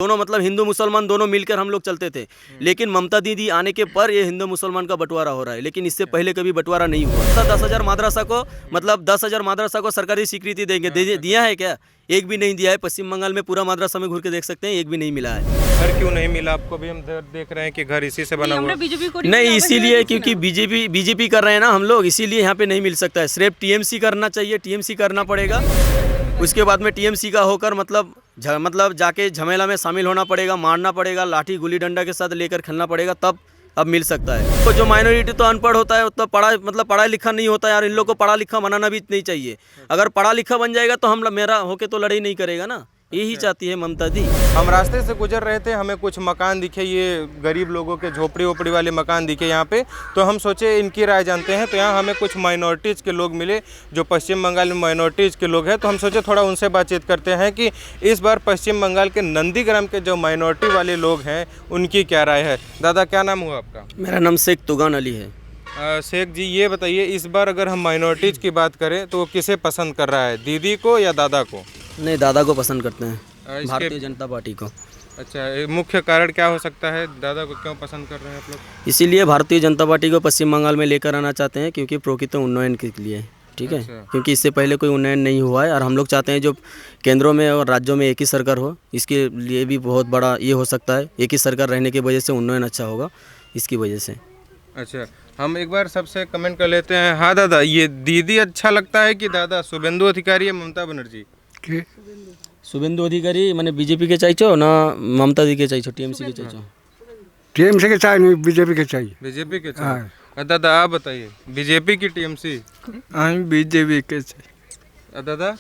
दोनों मतलब हिंदू मुसलमान दोनों मिलकर हम लोग चलते थे। लेकिन ममता दीदी आने के पर ये हिंदू मुसलमान का बंटवारा हो रहा है, लेकिन इससे पहले कभी बंटवारा नहीं हुआ। 10,000 मदरसा को मतलब 10,000 मदरसा को सरकारी स्वीकृति देंगे, दिया है क्या? एक भी नहीं दिया है। पश्चिम बंगाल में पूरा मदरसा में घूर के देख सकते हैं, एक भी नहीं मिला है। घर क्यों नहीं मिला आपको? भी हम देख रहे हैं कि घर इसी से बना हुआ नहीं, इसीलिए क्योंकि बीजेपी कर रहे हैं ना हम लोग, इसीलिए यहाँ पे नहीं मिल सकता है। सिर्फ टीएमसी करना चाहिए, टीएमसी करना पड़ेगा। उसके बाद में टीएमसी का होकर मतलब जाके झमेला में शामिल होना पड़ेगा, मारना पड़ेगा, लाठी गुल्ली डंडा के साथ लेकर खेलना पड़ेगा, तब अब मिल सकता है। तो जो माइनॉरिटी तो अनपढ़ होता है, तो पढ़ा लिखा नहीं होता है यार। इन लोग को पढ़ा लिखा बनाना भी नहीं चाहिए। अगर पढ़ा लिखा बन जाएगा तो हम मेरा होके तो लड़ाई नहीं करेगा ना। यही चाहती है ममता दी। हम रास्ते से गुजर रहे थे, हमें कुछ मकान दिखे, ये गरीब लोगों के झोपड़ी वोपड़ी वाले मकान दिखे यहाँ पे। तो हम सोचे इनकी राय जानते हैं। तो यहाँ हमें कुछ माइनॉरिटीज़ के लोग मिले जो पश्चिम बंगाल में माइनॉरिटीज़ के लोग हैं। तो हम सोचे थोड़ा उनसे बातचीत करते हैं कि इस बार पश्चिम बंगाल के नंदीग्राम के जो माइनॉरिटी वाले लोग हैं उनकी क्या राय है। दादा, क्या नाम हुआ आपका? मेरा नाम शेख तुगान अली है। शेख जी, ये बताइए, इस बार अगर हम माइनॉरिटीज़ की बात करें तो वो किसे पसंद कर रहा है, दीदी को या दादा को? नहीं, दादा को पसंद करते हैं, भारतीय जनता पार्टी को। अच्छा, मुख्य कारण क्या हो सकता है? दादा को क्यों पसंद कर रहे हैं आप लोग? इसीलिए भारतीय जनता पार्टी को पश्चिम बंगाल में लेकर आना चाहते हैं, क्योंकि प्रकृत उन्नयन के लिए, ठीक है। अच्छा। क्योंकि इससे पहले कोई उन्नयन नहीं हुआ है और हम लोग चाहते हैं जो केंद्रों में और राज्यों में एक ही सरकार हो। इसके लिए भी बहुत बड़ा ये हो सकता है, एक ही सरकार रहने की वजह से उन्नयन अच्छा होगा, इसकी वजह से। अच्छा, हम एक बार सबसे कमेंट कर लेते हैं। हाँ दादा, ये दीदी अच्छा लगता है कि दादा शुभेंदु अधिकारी या ममता बनर्जी? शुभेंदु अधिकारी मैंने बीजेपी के चाहिए ना ममता दी के चाहिए, टीएमसी के चाहिए? टीएमसी के चाहिए, नहीं बीजेपी के चाहिए। बीजेपी के चाहिए। दादा आप बताइए, बीजेपी की टीएमसी? बीजेपी के चाहिए। दादा?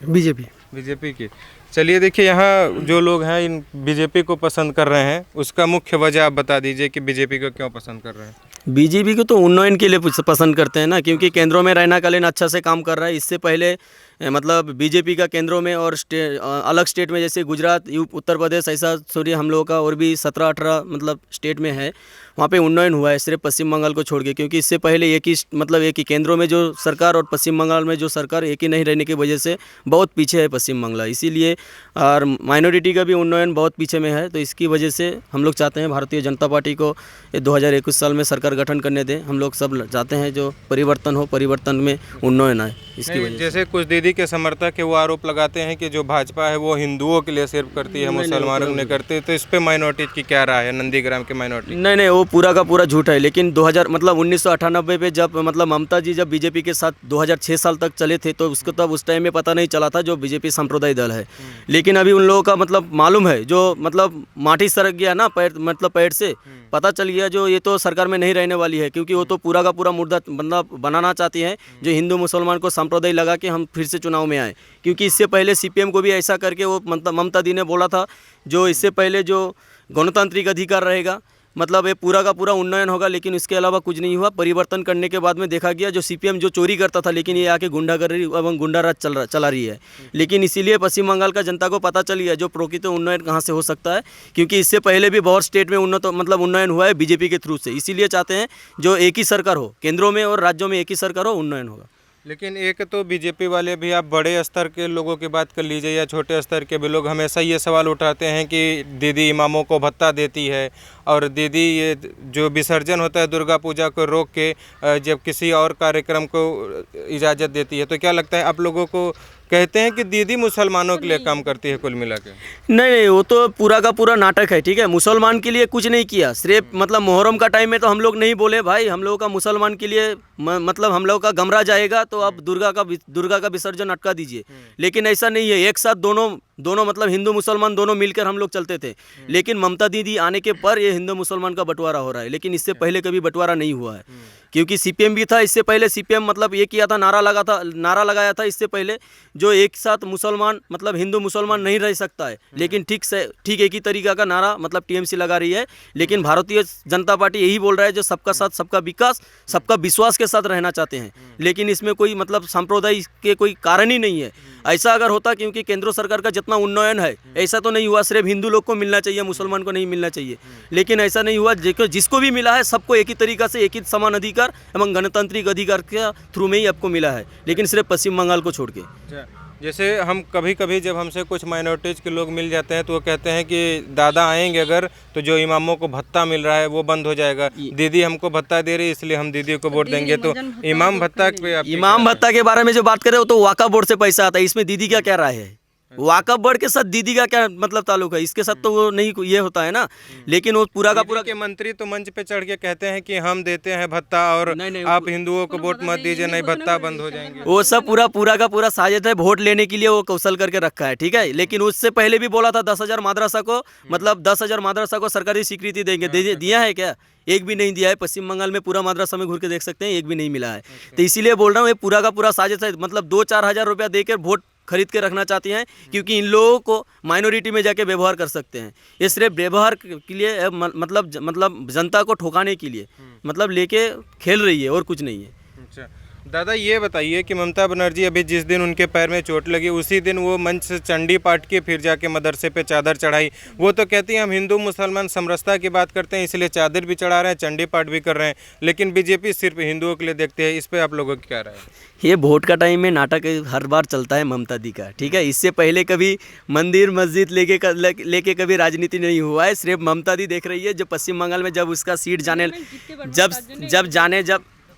बीजेपी की। चलिए देखिए, यहाँ जो लोग हैं इन बीजेपी को पसंद कर रहे हैं, उसका मुख्य वजह आप बता दीजिए कि बीजेपी को क्यों पसंद कर रहे हैं। बीजेपी को तो उन्नयन के लिए पसंद करते हैं ना, क्योंकि केंद्रों में रहना कालीन अच्छा से काम कर रहा है। इससे पहले मतलब बीजेपी का केंद्रों में और अलग स्टेट में, जैसे गुजरात, उत्तर प्रदेश, ऐसा सॉरी हम लोगों का और भी 17-18 मतलब स्टेट में है, वहाँ पे उन्नयन हुआ है, सिर्फ पश्चिम बंगाल को छोड़ के। क्योंकि इससे पहले एक ही केंद्रों में जो सरकार और पश्चिम बंगाल में जो सरकार एक ही नहीं रहने की वजह से बहुत पीछे है पश्चिम बंगाल। इसीलिए और माइनॉरिटी का भी उन्नयन बहुत पीछे में है। तो इसकी वजह से हम लोग चाहते हैं भारतीय जनता पार्टी को 2021 साल में सरकार गठन करने दें। हम लोग सब चाहते हैं जो परिवर्तन हो, परिवर्तन में उन्नयन आए। इसकी वजह जैसे कुछ दीदी के समर्थक है वो आरोप लगाते हैं कि जो भाजपा है वो हिंदुओं के लिए सिर्फ करती है, मुसलमानों को नहीं करती। तो इस पे माइनॉरिटी की क्या राय है, नंदीग्राम के माइनॉरिटी? नहीं, वो पूरा का पूरा झूठ है। लेकिन 1998 पे जब मतलब ममता जी जब बीजेपी के साथ 2006 साल तक चले थे, तो उसको तब उस टाइम में पता नहीं चला था जो बीजेपी सांप्रदायिक दल है। लेकिन अभी उन लोगों का मतलब मालूम है, जो मतलब माटी सरक गया ना पैर से, पता चल गया जो ये तो सरकार में नहीं रहने वाली है। क्योंकि वो तो पूरा का पूरा मुर्दा बंदा बनाना चाहती है, जो हिंदू मुसलमान को सांप्रदायिक लगा के हम फिर से चुनाव में आए। क्योंकि इससे पहले सीपीएम को भी ऐसा करके वो ममता दी ने बोला था, जो इससे पहले जो गणतांत्रिक अधिकार रहेगा, मतलब ये पूरा का पूरा उन्नयन होगा। लेकिन इसके अलावा कुछ नहीं हुआ। परिवर्तन करने के बाद में देखा गया जो सीपीएम जो चोरी करता था, लेकिन ये आके गुंडागर्दी एवं गुंडाराज चला रही है। लेकिन इसीलिए पश्चिम बंगाल का जनता को पता चल गया जो प्रकृत उन्नयन कहाँ से हो सकता है। क्योंकि इससे पहले भी बहुत स्टेट में उन्नयन हुआ है बीजेपी के थ्रू से। इसीलिए चाहते हैं जो एक ही सरकार हो, केंद्रों में और राज्यों में एक ही सरकार हो, उन्नयन होगा। लेकिन एक तो बीजेपी वाले भी, आप बड़े स्तर के लोगों की बात कर लीजिए या छोटे स्तर के भी लोग हमेशा ये सवाल उठाते हैं कि दीदी इमामों को भत्ता देती है, और दीदी ये जो विसर्जन होता है दुर्गा पूजा को रोक के जब किसी और कार्यक्रम को इजाज़त देती है। तो क्या लगता है आप लोगों को, कहते हैं कि दीदी मुसलमानों के लिए काम करती है कुल मिला के? नहीं, वो तो पूरा का पूरा नाटक है, ठीक है। मुसलमान के लिए कुछ नहीं किया। सिर्फ मतलब मुहर्रम का टाइम में तो हम लोग नहीं बोले भाई हम लोगों का मुसलमान के लिए मतलब हम लोग का गमरा जाएगा, तो अब दुर्गा का विसर्जन अटका दीजिए। लेकिन ऐसा नहीं है, एक साथ दोनों मतलब हिंदू मुसलमान दोनों मिलकर हम लोग चलते थे। लेकिन ममता दीदी आने के पर ये हिंदू मुसलमान का बंटवारा हो रहा है, लेकिन इससे पहले कभी बंटवारा नहीं हुआ है। क्योंकि सीपीएम भी था, इससे पहले सीपीएम मतलब ये किया था, नारा लगाया था इससे पहले, जो एक साथ मुसलमान मतलब हिंदू मुसलमान नहीं रह सकता है। लेकिन ठीक एक ही तरीका का नारा मतलब टीएमसी लगा रही है। लेकिन भारतीय जनता पार्टी यही बोल रहा है जो सबका साथ, सबका विकास, सबका विश्वास के साथ रहना चाहते हैं। लेकिन इसमें कोई मतलब सांप्रदायिक के कोई कारण ही नहीं है। ऐसा अगर होता, क्योंकि केंद्र सरकार का जितना उन्नयन है ऐसा तो नहीं हुआ, सिर्फ हिंदू लोग को मिलना चाहिए, मुसलमान को नहीं मिलना चाहिए। लेकिन ऐसा नहीं हुआ, जिसको भी मिला है सबको एक ही तरीका से एक ही समान अधिकार एवं गणतांत्रिक अधिकार के थ्रू में ही आपको मिला है। लेकिन सिर्फ पश्चिम बंगाल को छोड़ के। जैसे हम कभी कभी जब हमसे कुछ माइनॉरिटीज़ के लोग मिल जाते हैं तो वो कहते हैं कि दादा आएंगे अगर तो जो इमामों को भत्ता मिल रहा है वो बंद हो जाएगा, दीदी हमको भत्ता दे रही है इसलिए हम दीदी को वोट देंगे। तो इमाम भत्ता पे आप इमाम भत्ता के बारे में जो बात करें वो तो वाक़ा बोर्ड से पैसा आता है, इसमें दीदी क्या कह रहा है? वाक़ा बोर्ड के साथ दीदी का क्या मतलब ताल्लुक है? इसके साथ तो वो नहीं ये होता है ना। लेकिन वो पूरा का पूरा के मंत्री तो मंच पे चढ़ के कहते हैं कि हम देते हैं भत्ता और नहीं, आप हिंदुओं को वोट मत दीजिए, नहीं भत्ता बंद हो जाएंगे। वो सब पूरा का पूरा साजिश है, वोट लेने के लिए वो कौशल करके रखा है, ठीक है। लेकिन उससे पहले भी बोला था 10,000 मदरसा को, मतलब 10,000 मदरसा को सरकारी स्वीकृति देंगे, दिया है क्या? एक भी नहीं दिया है। पश्चिम बंगाल में पूरा मदरसा में घूर के देख सकते हैं, एक भी नहीं मिला है। तो इसीलिए बोल रहा हूँ ये पूरा का पूरा साजिश है, मतलब 2-4 हज़ार रुपया देकर वोट खरीद के रखना चाहती हैं, क्योंकि इन लोगों को माइनॉरिटी में जाके व्यवहार कर सकते हैं। ये सिर्फ व्यवहार के लिए मतलब जनता को ठोकाने के लिए मतलब लेके खेल रही है और कुछ नहीं है। अच्छा दादा, ये बताइए कि ममता बनर्जी अभी जिस दिन उनके पैर में चोट लगी उसी दिन वो मंच से चंडी पाठ के फिर जाके मदरसे पे चादर चढ़ाई। वो तो कहती हैं हम हिंदू मुसलमान समरसता की बात करते हैं इसलिए चादर भी चढ़ा रहे हैं, चंडी पाठ भी कर रहे हैं, लेकिन बीजेपी सिर्फ हिंदुओं के लिए देखते हैं। इस पर आप लोगों की क्या राय है? ये वोट का टाइम में नाटक हर बार चलता है ममता दी का, ठीक है। इससे पहले कभी मंदिर मस्जिद लेके कभी राजनीति नहीं हुआ है। सिर्फ ममता दी देख रही है। जो पश्चिम बंगाल में जब उसका सीट जब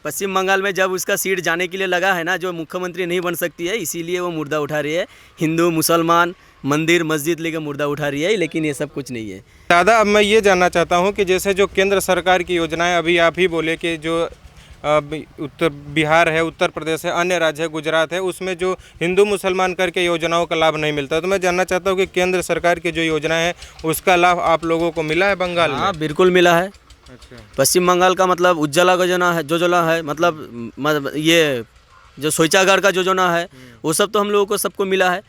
पश्चिम बंगाल में जब उसका सीट जाने के लिए लगा है ना, जो मुख्यमंत्री नहीं बन सकती है, इसीलिए वो मुर्दा उठा रही है। हिंदू मुसलमान मंदिर मस्जिद लेकर मुर्दा उठा रही है, लेकिन ये सब कुछ नहीं है। दादा, अब मैं ये जानना चाहता हूँ कि जैसे जो केंद्र सरकार की योजनाएं, अभी आप ही बोले कि जो उत्तर बिहार है, उत्तर प्रदेश है, अन्य राज्य है, गुजरात है, उसमें जो हिंदू मुसलमान करके योजनाओं का लाभ नहीं मिलता। तो मैं जानना चाहता हूँ कि केंद्र सरकार की जो योजनाएं हैं उसका लाभ आप लोगों को मिला है बंगाल में? हाँ, बिल्कुल मिला है। अच्छा। पश्चिम बंगाल का मतलब उज्ज्वला योजना है, जोजना है, मतलब ये जो शौचागार का योजना है वो सब तो हम लोगों को सबको मिला है।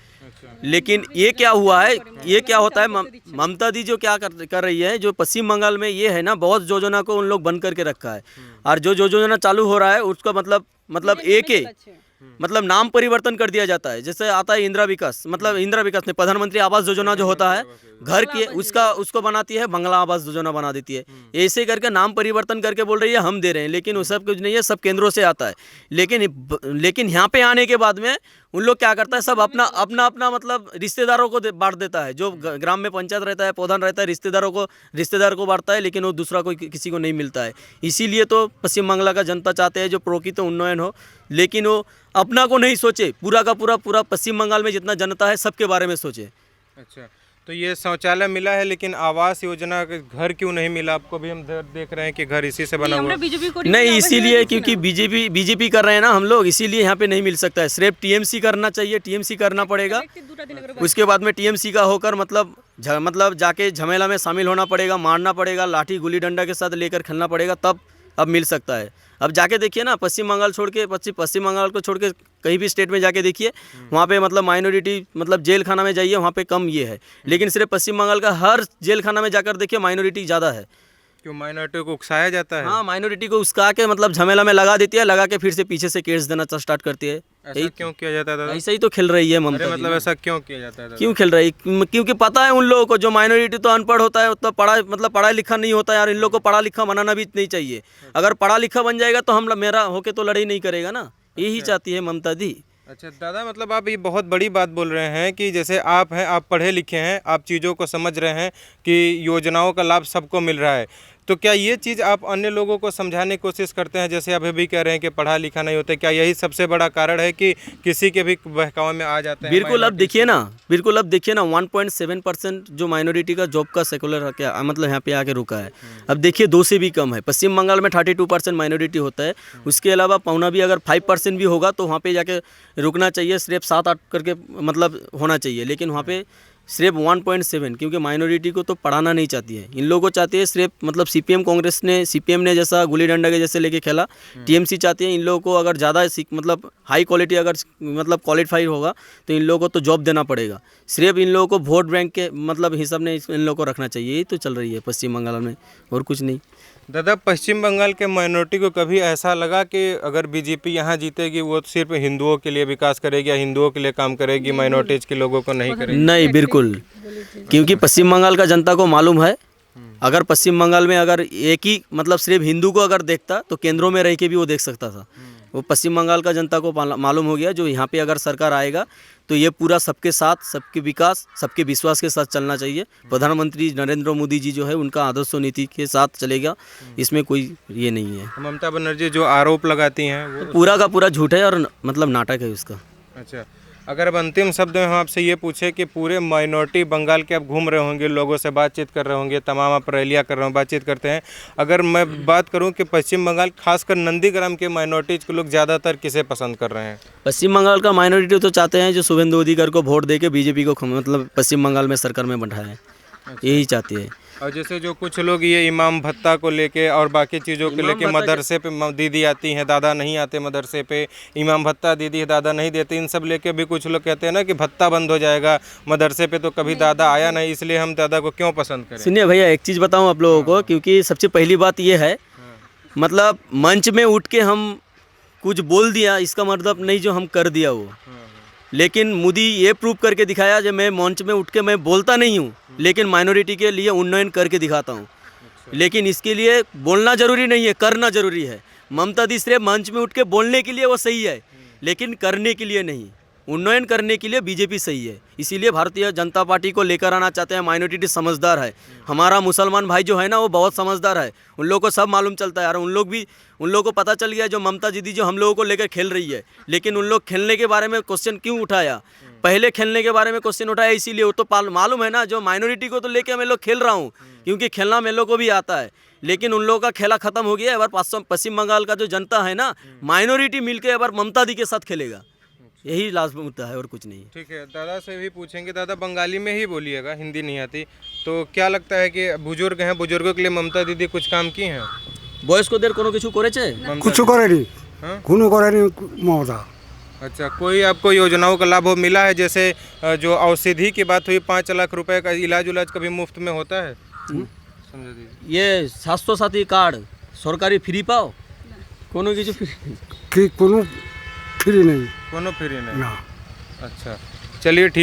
लेकिन ये क्या हुआ है, ये क्या होता है, ममता दी जो क्या कर रही है, जो पश्चिम बंगाल में ये है ना, बहुत योजना को उन लोग बंद करके रखा है। और जो योजना चालू हो रहा है उसका मतलब एक ही मतलब नाम परिवर्तन कर दिया जाता है। जैसे आता है इंदिरा विकास, मतलब इंदिरा विकास ने प्रधानमंत्री आवास योजना जो होता है घर के उसको बनाती है, बंगला आवास योजना बना देती है। ऐसे करके नाम परिवर्तन करके बोल रही है हम दे रहे हैं, लेकिन वो सब कुछ नहीं है, सब केंद्रों से आता है। लेकिन यहाँ पे आने के बाद में उन लोग क्या करता है, सब अपना मतलब रिश्तेदारों को बांट देता है। जो ग्राम में पंचायत रहता है, प्रधान रहता है, रिश्तेदार को बांटता है, लेकिन वो दूसरा कोई किसी को नहीं मिलता है। इसीलिए तो पश्चिम बंगाल का जनता चाहते हैं जो प्रकृत उन्नयन हो, लेकिन वो अपना को नहीं सोचे, पूरा का पूरा पश्चिम बंगाल में जितना जनता है सबके बारे में सोचे। अच्छा, तो ये शौचालय मिला है लेकिन आवास योजना का घर क्यों नहीं मिला आपको? भी हम देख रहे हैं कि घर इसी से बना हुआ नहीं, इसीलिए क्योंकि बीजेपी कर रहे हैं ना हम लोग, इसीलिए यहाँ पे नहीं मिल सकता है। सिर्फ टीएमसी करना चाहिए, टीएमसी करना पड़ेगा। उसके बाद में टीएमसी का होकर मतलब जाके झमेला में शामिल होना पड़ेगा, मारना पड़ेगा, लाठी गुल्ली डंडा के साथ लेकर खेलना पड़ेगा, तब अब मिल सकता है। अब जाके देखिए ना, पश्चिम बंगाल को छोड़ के कहीं भी स्टेट में जाके देखिए, वहाँ पे मतलब माइनॉरिटी मतलब जेल खाना में जाइए, वहाँ पे कम ये है। लेकिन सिर्फ पश्चिम बंगाल का हर जेल खाना में जाकर देखिए माइनॉरिटी ज़्यादा है। क्यों माइनॉरिटी को उकसाया जाता है? हाँ, माइनॉरिटी को उकसा के मतलब झमेला में लगा देती है, लगा के फिर से पीछे से केस देना स्टार्ट करती है। ऐसा क्यों किया जाता है? ऐसा ही तो खेल रही है ममता। मतलब ऐसा क्यों किया जाता है? क्यों खेल रही? क्योंकि पता है उन लोगों को, जो माइनॉरिटी तो अनपढ़ होता है, तो पढ़ा लिखा नहीं होता है यार। इन लोगों को पढ़ा लिखा बनाना भी नहीं चाहिए। अगर पढ़ा लिखा बन जाएगा तो हम मेरा होके तो लड़ाई नहीं करेगा ना, यही चाहती है ममता दी। अच्छा दादा, मतलब आप ये बहुत बड़ी बात बोल रहे हैं कि जैसे आप हैं, आप पढ़े लिखे हैं, आप चीज़ों को समझ रहे हैं कि योजनाओं का लाभ सबको मिल रहा है, तो क्या ये चीज़ आप अन्य लोगों को समझाने की कोशिश करते हैं? जैसे आप अभी कह रहे हैं कि पढ़ा लिखा नहीं होता, क्या यही सबसे बड़ा कारण है कि किसी के भी बहकावे में आ जाते हैं? बिल्कुल अब देखिए ना 1.7% जो माइनॉरिटी का जॉब का सेकुलर क्या मतलब यहाँ पे आके रुका है। अब देखिए 2 से भी कम है। पश्चिम बंगाल में 32% माइनॉरिटी होता है। उसके अलावा पौना भी अगर 5% भी होगा तो वहाँ पे जाके रुकना चाहिए, सिर्फ 7-8 करके मतलब होना चाहिए। लेकिन वहाँ पे सिर्फ 1.7, क्योंकि माइनॉरिटी को तो पढ़ाना नहीं चाहती है। इन लोगों को चाहती है सिर्फ मतलब सीपीएम ने जैसा गुल्ली डंडा के जैसे लेके खेला, टीएमसी चाहती है इन लोगों को अगर ज़्यादा मतलब हाई क्वालिटी अगर मतलब क्वालिफाई होगा तो इन लोगों को तो जॉब देना पड़ेगा। सिर्फ इन लोगों को वोट बैंक के मतलब हिसाब ने इन लोगों को रखना चाहिए। यही तो चल रही है पश्चिम बंगाल में, और कुछ नहीं। दादा, पश्चिम बंगाल के माइनॉरिटी को कभी ऐसा लगा कि अगर बीजेपी यहाँ जीतेगी वो सिर्फ हिंदुओं के लिए विकास करेगी या हिंदुओं के लिए काम करेगी, माइनॉरिटीज़ के लोगों को नहीं करेगी? नहीं, बिल्कुल, क्योंकि पश्चिम बंगाल का जनता को मालूम है, अगर पश्चिम बंगाल में अगर एक ही मतलब सिर्फ हिंदू को अगर देखता तो केंद्रों में रह के भी वो देख सकता था। वो पश्चिम बंगाल का जनता को मालूम हो गया जो यहाँ पे अगर सरकार आएगा तो ये पूरा सबके साथ, सबके विकास, सबके विश्वास के साथ चलना चाहिए। प्रधानमंत्री नरेंद्र मोदी जी जो है उनका आदर्श नीति के साथ चलेगा, इसमें कोई ये नहीं है। ममता बनर्जी जो आरोप लगाती हैं वो पूरा का पूरा झूठ है और मतलब नाटक है उसका। अच्छा, अगर अब अंतिम शब्द में हम आपसे ये पूछे कि पूरे माइनॉरिटी बंगाल के आप घूम रहे होंगे, लोगों से बातचीत कर रहे होंगे, तमाम आप रैलियाँ कर रहे हो, बातचीत करते हैं, अगर मैं बात करूं कि पश्चिम बंगाल खासकर नंदीग्राम के माइनॉरिटीज़ के लोग ज़्यादातर किसे पसंद कर रहे हैं? पश्चिम बंगाल का माइनॉरिटी तो चाहते हैं जो शुभेंदु अधिकारी को वोट दे के बीजेपी को मतलब पश्चिम बंगाल में सरकार में बैठाएं, यही चाहती है। और जैसे जो कुछ लोग ये इमाम भत्ता को लेके और बाकी चीज़ों को लेके मदरसे पे दीदी आती हैं, दादा नहीं आते मदरसे पे, इमाम भत्ता दीदी दादा नहीं देते, इन सब लेके भी कुछ लोग कहते हैं ना कि भत्ता बंद हो जाएगा मदरसे पे, तो कभी दादा आया नहीं इसलिए हम दादा को क्यों पसंद करें? सुनिए भैया, एक चीज़ बताऊं आप लोगों को, क्योंकि सबसे पहली बात ये है, मतलब मंच में उठ के हम कुछ बोल दिया इसका मतलब नहीं जो हम कर दिया वो, लेकिन मोदी ये प्रूव करके दिखाया जो मैं मंच में उठ के मैं बोलता नहीं हूँ, लेकिन माइनॉरिटी के लिए उन्नयन करके दिखाता हूँ। लेकिन इसके लिए बोलना ज़रूरी नहीं है, करना ज़रूरी है। ममता दी सिर्फ मंच में उठ के बोलने के लिए वो सही है, लेकिन करने के लिए नहीं। उन्नयन करने के लिए बीजेपी सही है, इसीलिए भारतीय जनता पार्टी को लेकर आना चाहते हैं। माइनॉरिटी समझदार है, हमारा मुसलमान भाई जो है ना वो बहुत समझदार है, उन लोगों को सब मालूम चलता है यार। उन लोगों को पता चल गया जो ममता दीदी जो हम लोगों को लेकर खेल रही है, लेकिन उन लोग खेलने के बारे में क्वेश्चन क्यों उठाया? पहले खेलने के बारे में क्वेश्चन उठाया इसीलिए, वो तो मालूम है ना जो माइनॉरिटी को तो लेकर मैं लोग खेल रहा हूँ, क्योंकि खेलना मेरे लोग को भी आता है, लेकिन उन लोगों का खेला खत्म हो गया। एबार पश्चिम बंगाल का जो जनता है ना, माइनॉरिटी मिलकर एबार ममता दी के साथ खेलेगा, यही लास्ट मुद्दा है और कुछ नहीं। ठीक है, दादा से भी पूछेंगे। दादा बंगाली में ही बोलिएगा, हिंदी नहीं आती, तो क्या लगता है कि बुजुर्ग हैं, बुजुर्गों के लिए ममता दीदी कुछ काम की हैं? বয়স্কদের কোনো কিছু করেছে? কিছু করেনি, हाँ? কোনো করেনি মমতা। अच्छा, कोई आपको योजनाओं का लाभ मिला है? जैसे जो औषधि की बात हुई, 5 लाख रुपए का इलाज कभी मुफ्त में होता है? समझा दीजिए। ये স্বাস্থ্য সাথী কার্ড সরকারি ফ্রি পাও? কোনো কিছু ফ্রি? কি কোনো ফ্রি নেই कोनो फ्री नहीं? না। अच्छा, चलिए ठीक।